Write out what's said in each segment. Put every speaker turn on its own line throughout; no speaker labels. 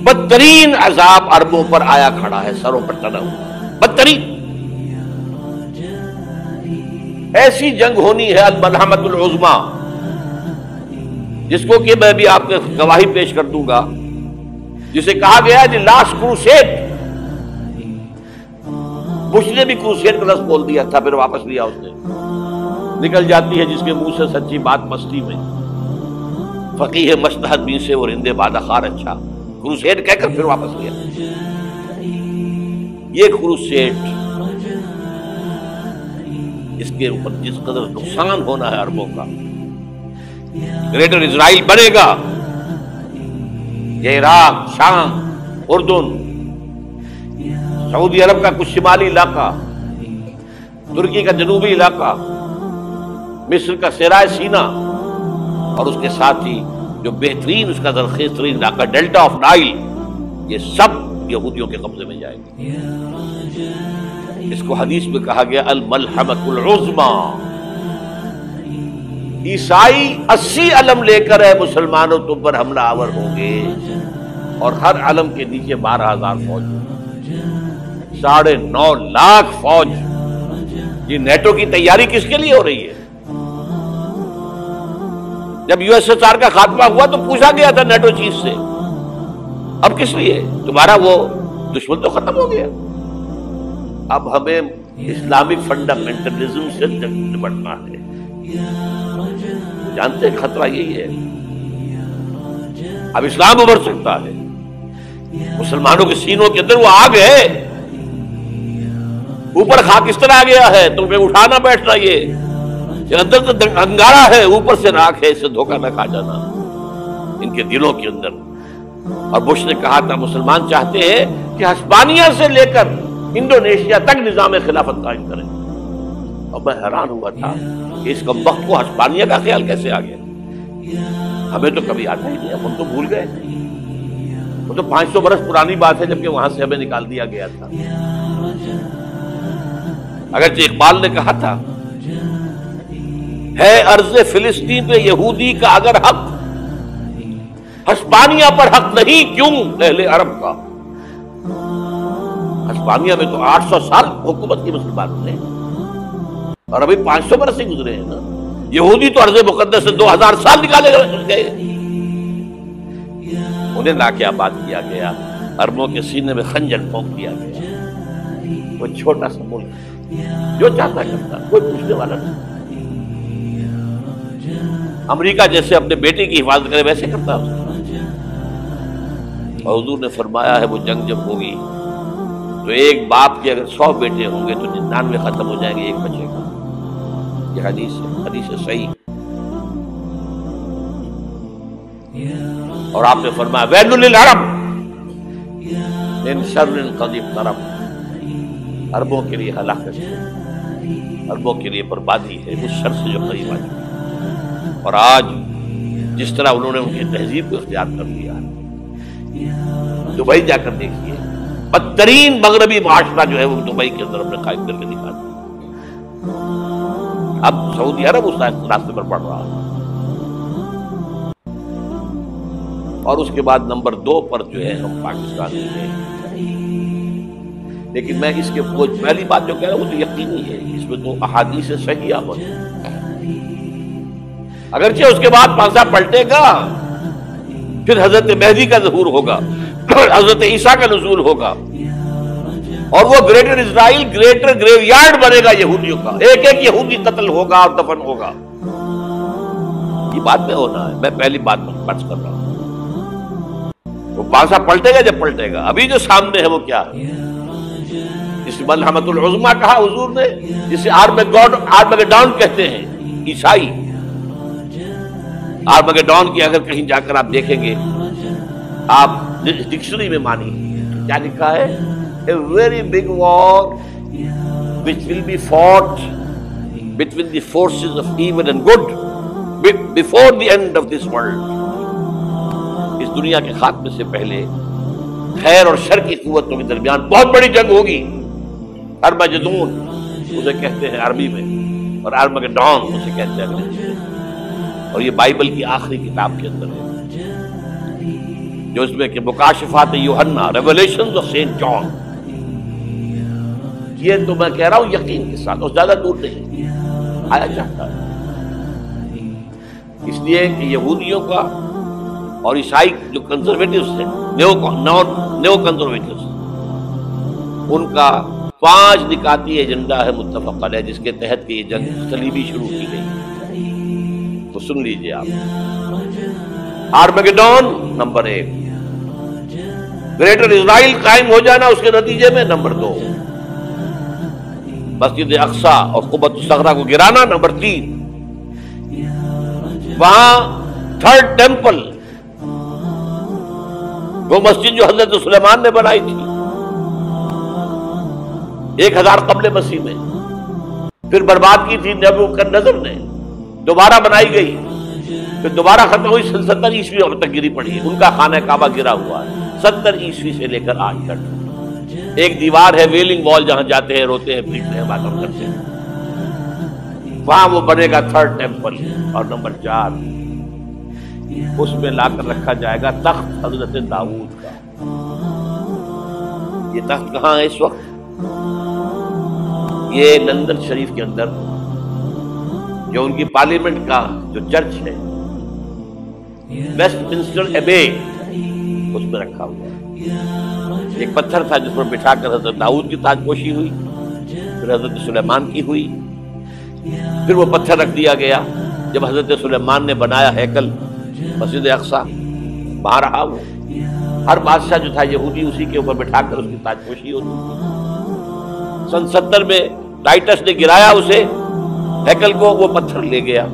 بدترین عذاب عربوں پر آیا کھڑا ہے، سروں پر چڑھا ہوا بدترین۔ ایسی جنگ ہونی ہے الملحمۃ العظمیٰ، جس کو کہ میں بھی آپ کے گواہی پیش کر دوں گا، جسے کہا گیا ہے دی لاسٹ کروسیڈ۔ بش نے بھی کروسیڈ کا لفظ بول دیا تھا، پھر واپس لیا اس نے۔ نکل جاتی ہے جس کے منہ سے سچی بات مستی میں، فقیہ مصلحت بین سے اور ہندے بادہ خار اچھا، کروسیڈ کہہ کر پھر واپس لیا۔ یہ کروسیڈ، اس کے اوپر جس قدر نقصان ہونا ہے عربوں کا، گریٹر اسرائیل بنے گا، یہ عراق، شام، اردن، سعودی عرب کا کچھ شمالی علاقہ، ترکی کا جنوبی علاقہ، مصر کا صحرائے سینا، اور اس کے ساتھ ہی جو بہترین اس کا زرخیز ترین علاقہ ڈیلٹا آف نائل، یہ سب یہودیوں کے قبضے میں جائے گا۔ اس کو حدیث میں کہا گیا الملحمۃ العظمیٰ۔ عیسائی 80 علم لے کر مسلمانوں تم پر حملہ آور ہوں گے، اور ہر علم کے نیچے 12,000 فوج، 9.5 لاکھ فوج۔ یہ نیٹو کی تیاری کس کے لیے ہو رہی ہے؟ جب USSR کا خاتمہ ہوا تو پوچھا گیا تھا نیٹو چیف سے، اب کس لیے؟ تمہارا وہ دشمن تو ختم ہو گیا، اب ہمیں اسلامک فنڈامنٹلزم سے نمٹنا ہے۔ جانتے ہیں خطرہ یہی ہے، اب اسلام ابھر سکتا ہے، مسلمانوں کے سینوں کے اندر وہ آگ ہے، اوپر خاک اس طرح آ گیا ہے، تمہیں اٹھانا بیٹھنا، یہ اندر تو انگارہ ہے، اوپر سے راکھ ہے، اسے دھوکہ نہ کھا جانا ان کے دلوں کے اندر۔ اور بش نے کہا تھا مسلمان چاہتے ہیں کہ ہسپانیہ سے لے کر انڈونیشیا تک نظام خلافت قائم کریں، اور میں حیران ہوا تھا کہ اس کمبخت کو ہسپانیہ کا خیال کیسے آ گیا؟ ہمیں تو کبھی آتا ہی نہیں، ہم تو بھول گئے، وہ تو 500 برس پرانی بات ہے، جبکہ وہاں سے ہمیں نکال دیا گیا تھا۔ اگرچہ اقبال نے کہا تھا ہے ارض فلسطین پہ یہودی کا اگر حق، ہسپانیہ پر حق نہیں کیوں اہل عرب کا؟ ہسپانیہ میں تو 800 سال حکومت کی مسلمانوں نے، اور ابھی 500 برس ہی گزرے ہیں نا۔ یہودی تو ارض مقدس سے 2000 سال نکالے گئے، انہیں لا کے آباد کیا گیا، عربوں کے سینے میں خنجر پھونک دیا گیا۔ وہ چھوٹا سا ملک جو چاہتا کرتا، کوئی پوچھنے والا نہیں۔ امریکہ جیسے اپنے بیٹے کی حفاظت کرے ویسے کرتا ہے، اور حضور نے فرمایا ہے وہ جنگ جب ہوگی تو ایک باپ کے اگر 100 بیٹے ہوں گے تو 99 ختم ہو جائیں گے، ایک بچے گا۔ یہ حدیث ہے، حدیث ہے صحیح۔ اور آپ نے فرمایا ویل للعرب من شر قد اقترب، عربوں کے لیے ہلاکت ہے، عربوں کے لیے بربادی ہے اس شر سے جو قریب آ چکی۔ اور آج جس طرح انہوں نے ان کی تہذیب کو اختیار کر لیا، دبئی جا کر دیکھیے، بدترین مغربی معاشرہ جو ہے وہ دبئی کے اندر ہم نے قائم کر کے دکھا دیا۔ اب سعودی عرب اس راستے پر بڑھ رہا ہے، اور اس کے بعد نمبر 2 پر جو ہے ہم پاکستان ہیں۔ لیکن میں اس کے پہلی بات جو کہہ رہا ہوں وہ تو یقینی ہے، اس میں تو احادیث صحیحہ موجود ہے۔ اگرچہ اس کے بعد پانسا پلٹے گا، پھر حضرت مہدی کا ظہور ہوگا، حضرت عیسیٰ کا نزول ہوگا، اور وہ گریٹر اسرائیل گریٹر گریو یارڈ بنے گا یہودیوں کا، ایک ایک یہودی قتل ہوگا اور دفن ہوگا۔ یہ بات میں ہونا ہے، میں پہلی بات بات کر رہا ہوں۔ وہ پانسا پلٹے گا جب پلٹے گا، ابھی جو سامنے ہے وہ کیا ہے؟ اس ملحمۃ العظمیٰ کہا حضور نے، جسے آرمگیڈون کہتے ہیں عیسائی۔ آرمگیڈون کی اگر کہیں جا کر آپ دیکھیں گے، آپ ڈکشنری میں مانی کیا لکھا ہے؟ A very big war which will be fought between the forces of evil and good before the end of this world۔ اس دنیا کے خاتمے سے پہلے خیر اور شر کی قوتوں کے درمیان بہت بڑی جنگ ہوگی۔ ارمجدون اسے کہتے ہیں عربی میں، اور آرمگیڈون اسے کہتے ہیں انگریزی میں، اور یہ بائبل کی آخری کتاب کے اندر ہے۔ جو اس میں کہ مکاشفات یوحنا، ریولیشنز آف سینٹ جان، یہ تو میں کہہ رہا ہوں یقین کے ساتھ، اور زیادہ دور نہیں آیا چاہتا ہے، اس لیے کہ یہودیوں کا اور عیسائی جو کنزرویٹوز ہیں، نیو کنزرویٹوز، ان کا 5 نکاتی ایجنڈا ہے متفق علیہ، جس کے تحت کہ یہ جنگ صلیبی شروع کی گئی. تو سن لیجئے آپ، آرمیگیڈون نمبر 1، گریٹر اسرائیل قائم ہو جانا اس کے نتیجے میں نمبر 2، مسجد اقصی اور قبۃ الصغریٰ کو گرانا نمبر 3، وہاں 3rd ٹیمپل، وہ مسجد جو حضرت سلیمان نے بنائی تھی 1000 قبل مسیح میں، پھر برباد کی تھی نبوکدنضر نے، دوبارہ بنائی گئی، پھر دوبارہ ختم ہوئی 70 عیسوی اب تک گری پڑی ہے. ان کا خانہ کعبہ گرا ہوا ہے 70 عیسوی سے لے کر آج تک. ایک دیوار ہے ویلنگ وال، جہاں جاتے ہیں، روتے ہیں، پیٹتے ہیں، باتیں کرتے ہیں، وہاں وہ بنے گا 3rd ٹیمپل. اور نمبر 4، اس میں لا کر رکھا جائے گا تخت حضرت داؤد کا. یہ تخت کہاں ہے اس وقت؟ یہ لندن شریف کے اندر جو ان کی پارلیمنٹ کا جو چرچ ہے، ویسٹ منسٹر ایبے، اس میں رکھا ہوا ہے. ایک پتھر تھا جس پر بٹھا کر حضرت داؤد کی تاج پوشی ہوئی، پھر حضرت سلیمان کی ہوئی، پھر وہ پتھر رکھ دیا گیا جب حضرت سلیمان نے بنایا ہیکل مسجد اقصی، وہاں رہا وہ. ہر بادشاہ جو تھا یہودی اسی کے اوپر بٹھا کر اس کی تاج پوشی ہوتی. سن 70 میں ٹائٹس نے گرایا اسے، ہیکل کو، وہ پتھر لے گیا،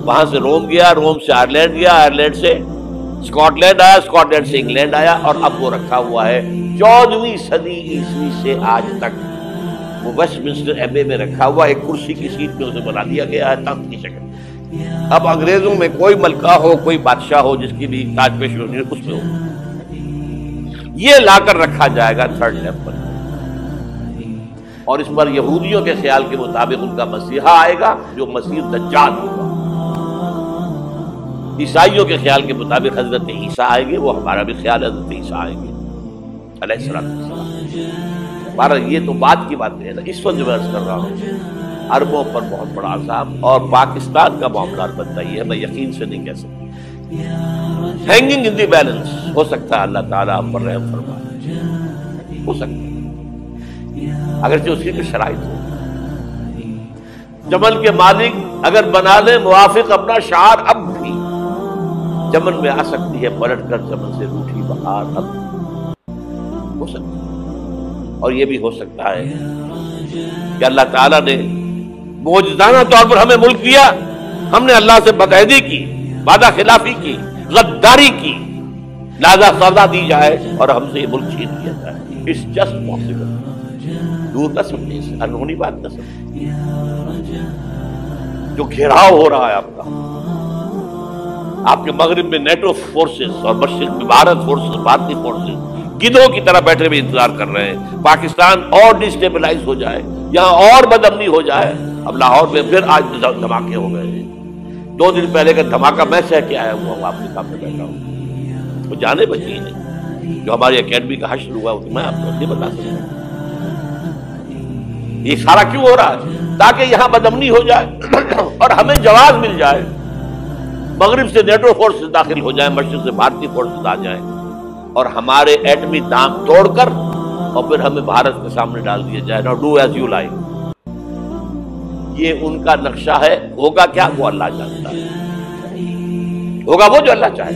وہاں سے روم گیا، روم سے آئرلینڈ گیا، آئرلینڈ سے اسکاٹ لینڈ آیا، اسکاٹ لینڈ سے انگلینڈ آیا، اور اب وہ رکھا ہوا ہے 14ویں صدی عیسوی سے آج تک. وہ ویسٹ منسٹر ایبے میں رکھا ہوا، ایک کرسی کی سیٹ میں اسے بنا دیا گیا ہے تخت کی شکل. اب انگریزوں میں کوئی ملکہ ہو، کوئی بادشاہ ہو جس کی بھی تاج پوشی ہونی ہے، اس میں ہو. یہ لا کر رکھا جائے گا 3rd ٹیمپل. اور اس پر یہودیوں کے خیال کے مطابق ان کا مسیحا آئے گا جو مسیح دجال ہوگا. عیسائیوں کے خیال کے مطابق حضرت عیسیٰ آئیں گے، وہ ہمارا بھی خیال ہے حضرت عیسیٰ آئیں گے علیہ السلام. ہمارا یہ تو بات کی بات ہے نا. اس وقت جو میں عرض کر رہا ہوں، عربوں پر بہت بڑا عذاب، اور پاکستان کا معاملہ بنتا ہی ہے، میں یقین سے نہیں کہہ سکتا. ہینگنگ ان دی بیلنس، ہو سکتا ہے اللہ تعالیٰ ہم پر رحم فرمائے، ہو سکتا ہے، اگرچہ اس کی کچھ شرائط ہو. چمن کے مالک اگر بنا لے موافق اپنا شعار، اب بھی چمن میں آ سکتی ہے پلٹ کر چمن سے روٹھی بہار. اب ہو سکتا ہے، اور یہ بھی ہو سکتا ہے کہ اللہ تعالیٰ نے معجزانہ طور پر ہمیں ملک دیا، ہم نے اللہ سے بدعہدی کی، وعدہ خلافی کی، غداری کی، لہذا سزا دی جائے اور ہم سے یہ ملک چھین لیا جائے. It's just possible. دور نہ سمجھے، اس انہونی بات نہ سمجھے. جو گھیراؤ ہو رہا ہے آپ کا، آپ کے مغرب میں نیٹو فورسز اور مشرق میں بھارت فورسز، بھارتی فورسز گدھوں کی طرح بیٹھے ہوئے انتظار کر رہے ہیں پاکستان اور ڈسٹیبلائز ہو جائے، یہاں اور بدامنی ہو جائے. اب لاہور میں پھر آج دھماکے ہو گئے ہیں. 2 دن پہلے کا دھماکہ میں سہ کے آیا ہوا ہوں، آپ کے سامنے بیٹھا ہوں. وہ جانے بچی ہی نہیں. جو ہماری اکیڈمی کا حشر ہوا وہ میں آپ کو نہیں بتا سکتا. یہ سارا کیوں ہو رہا ہے؟ تاکہ یہاں بدامنی ہو جائے اور ہمیں جواز مل جائے. مغرب سے نیٹو فورسز داخل ہو جائیں، مشرق سے بھارتی فورسز آ جائیں، اور ہمارے ایٹمی دام توڑ کر اور پھر ہمیں بھارت کے سامنے ڈال دیا جائے. نا ڈو ایز یو لائک. یہ ان کا نقشہ ہے. ہوگا کیا وہ اللہ جانتا ہے. ہوگا وہ جو اللہ چاہے.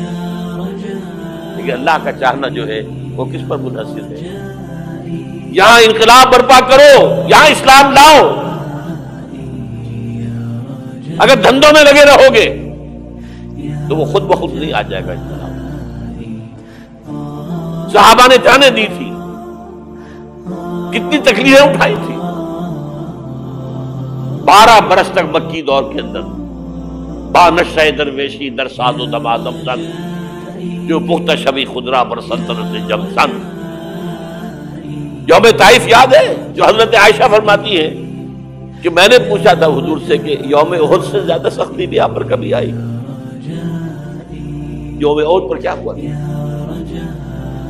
لیکن اللہ کا چاہنا جو ہے وہ کس پر منحصر ہے؟ یہاں انقلاب برپا کرو، یہاں اسلام لاؤ. اگر دھندوں میں لگے رہو گے تو وہ خود بخود نہیں آ جائے گا انقلاب. صحابہ نے جانیں دی تھی، کتنی تکلیفیں اٹھائی تھی. 12 برس تک مکی دور کے اندر با نشہ درویشی در ساز و دمادم زن، جو پختہ شبی خدرا بر سلطنت جم سن. یوم طائف یاد ہے جو حضرت عائشہ فرماتی ہے کہ میں نے پوچھا تھا حضور سے کہ یوم احد سے زیادہ سختی بھی آپ پر کبھی آئی؟ یوم احد پر کیا ہوا تھا؟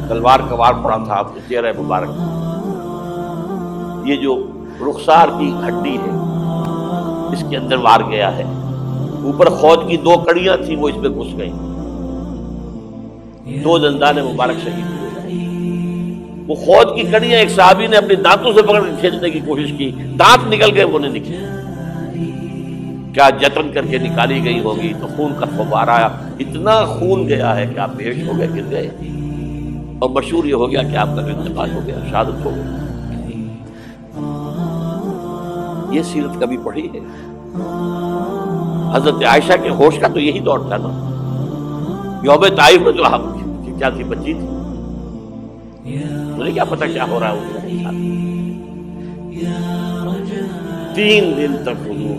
تلوار کا وار پڑا تھا آپ کے چہرہ مبارک، یہ جو رخسار کی ہڈی ہے اس کے اندر وار گیا ہے، اوپر خود کی 2 کڑیاں تھیں وہ اس میں گھس گئیں، 2 دندان مبارک شہید ہوئے۔ وہ خود کی کڑیاں ایک صحابی نے اپنے دانتوں سے پکڑ کے کھینچنے کی کوشش کی، دانت نکل گئے، وہ نہیں نکلے، کیا جتن کر کے نکالی گئی ہوگی، تو خون کا فوارہ آیا، اتنا خون گیا ہے کہ آپ بے ہوش ہو گئے، گر گئے، اور مشہور یہ ہو گیا کہ آپ کا انتقال ہو گیا، شہادت ہو گئی۔ یہ سیرت کبھی پڑھی ہے؟ حضرت عائشہ کے ہوش کا تو یہی دور تھا نا، یوم طائف میں جو آپ کیا تھی، بچی تھی، مجھے کیا پتا کیا ہو رہا ہے اس کے ساتھ۔ 3 دن تک حضور